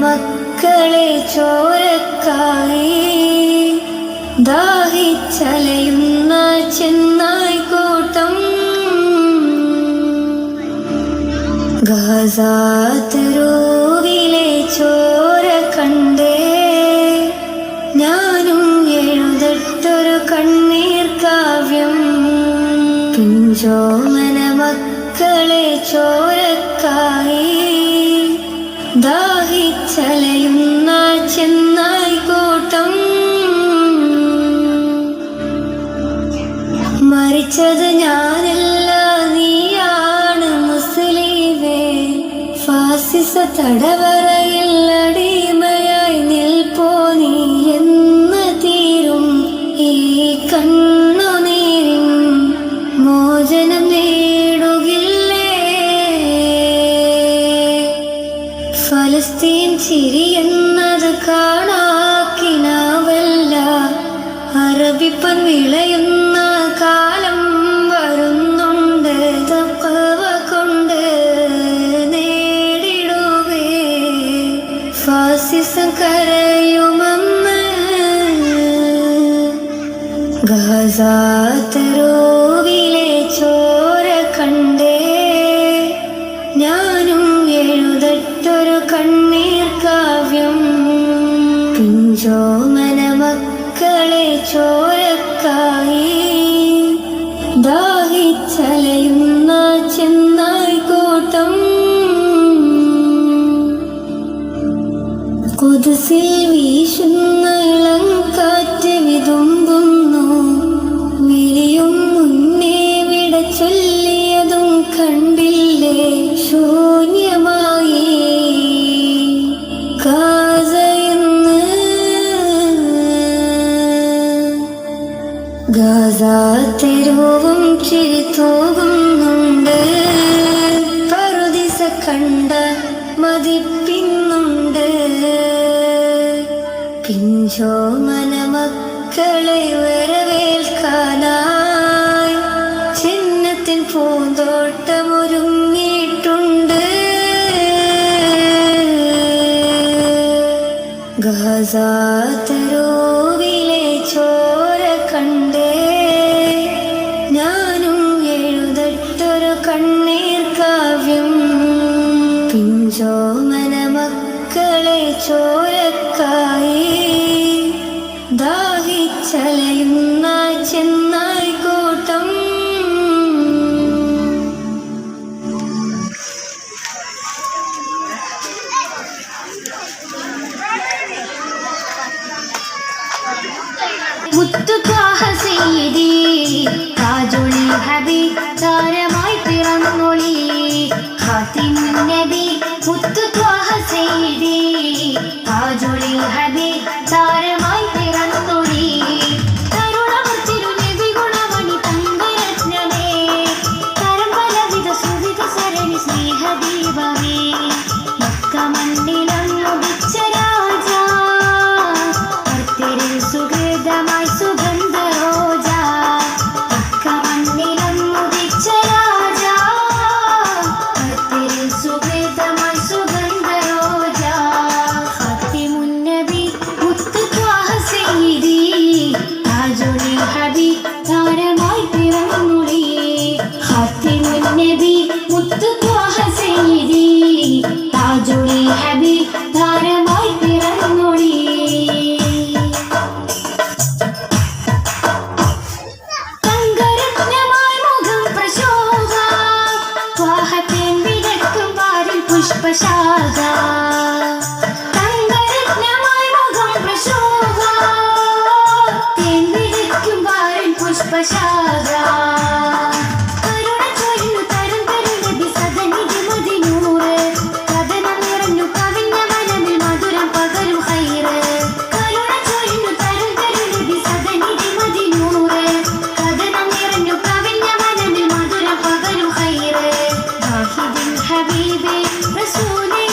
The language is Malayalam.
മക്കളെ ചോരക്കായി ദാഹിച്ചലയുന്ന ചെന്നായ്ക്കൂട്ടം ഗാസ തെരുവിലെ ചോര കണ്ടേ ഞാനും എഴുതട്ടൊരു കണ്ണീർ കാവ്യം. പിഞ്ചോമന മക്കളെ ചോരക്കായി ദാഹിച്ചലയുന്ന ചെന്നായ്ക്കൂട്ടം മരിച്ചത് ഞാനല്ല നീയാണ് മുസ്ലിമേ. ഫാസിസ തടവറയിൽ അടിമയായി നിൽപ്പോ നീ എന്ന് തീരും ഈ കണ്ണുനീരിൻ മോചനം നേടുകില്ലേ. ഫലസ്തീൻ ചിരിയെന്നത് കാണാക്കിനാവല്ല, അറബിപ്പൻ വിളയുന്ന കാലം വരുന്നുണ്ട്. തഖ്വ കൊണ്ട് നേടിടുവേ ഫാസിസം കരയുമെന്ന്. ഗാസ തെരുവിലെ ചോര കണ്ടേ ഞാനും എഴുതട്ടൊരു കണ്ണീർ കാവ്യം. പിഞ്ചോമന മക്കളെ ചോരക്കായി ദാഹിച്ചലയുന്ന ചെന്നായ്ക്കൂട്ടം കുദ്സിൽ വീശുന്ന ഇളം കാറ്റ് വിതുമ്പുന്നു. വിരിയും മുന്നേ വിട ചൊല്ലിയതും കണ്ടില്ലേ ശൂന്യമായി ഗാസയെന്ന്. ഗാസ തെരുവും ചിരിതൂകുന്നുണ്ട്. പറുദിസ കണ്ട മതിപ്പിന്നുണ്ട്. പിഞ്ചോമന മക്കളെ വരവേൽക്കാനായി ചിഹ്നത്തിൻ പൂന്തോട്ടമൊരുങ്ങിയിട്ടുണ്ട്. ഗാസ തെരുവിലെ ചോര കണ്ടേ ഞാനും എഴുതട്ടൊരു കണ്ണീർ കാവ്യം. പിഞ്ചോമന മക്കളെ ചോരക്കായി ദാഹിച്ചലയുന്ന ചെന്നായ്ക്കൂട്ടം. മുത്തു ത്വാഹ സയ്യിദി താജുൽ ഹബീബ് താരമായി പിറന്നൊളി ഖാതിമുൻ നബി. മുത്തു ത്വാഹ സയ്യിദി താജുൽ ഹബീബ് താരമായി പിറന്നൊളി തരുണമർത്തിരു നബി ഗുണമണി തങ്കരത്നമേ. തരം പലവിധ സുവിധ സരണി സ്നേഹദീപമേ. മക്ക മണ്ണിലങ്ങു ഉദിച്ച രാജാ ഭക്തരിൽ സുഹൃതമായി സുഗന്ധ റോജ. മക്ക മണ്ണിലങ്ങു ഉദിച്ച രാജാ ഭക്തരിൽ സുഹൃതമായി സുഗന്ധ റോജ. ഖാതിമുൻ നബി മുത്തു ത്വാഹ സയ്യിദി താജുൽ ഹബീബ് താരമായി പിറന്നൊളി. ഖാതിമുൻ നബി മുത്തു ത്വാഹ സയ്യിദി താജുൽ ഹബീബ് താരമായി പിറന്നൊളി. തങ്കരത്നമായി മുഖം പ്രശോഭ ത്വാഹത്തേൻ വിരക്കും വാരിൽ പുഷ്പശാഖ. തങ്കരത്നമായി മുഖം പ്രശോഭ തേൻ വിരക്കും വാരിൽ പുഷ്പശാഖ. കരുണ ചൊരിഞ്ഞു തരും തരും നബി സദനിധി മദിനൂറ്. കഥനം നിറഞ്ഞു കവിഞ്ഞ മനമിൽ മധുരം പകരും ഹൈറ്. കരുണ ചൊരിഞ്ഞു തരും തരും നബി സദനിധി മദിനൂറ്. കഥനം നിറഞ്ഞു കവിഞ്ഞ മനമിൽ മധുരം പകരും ഹൈറ്. വാഹിദിൻ ഹബീബേ റസൂലേ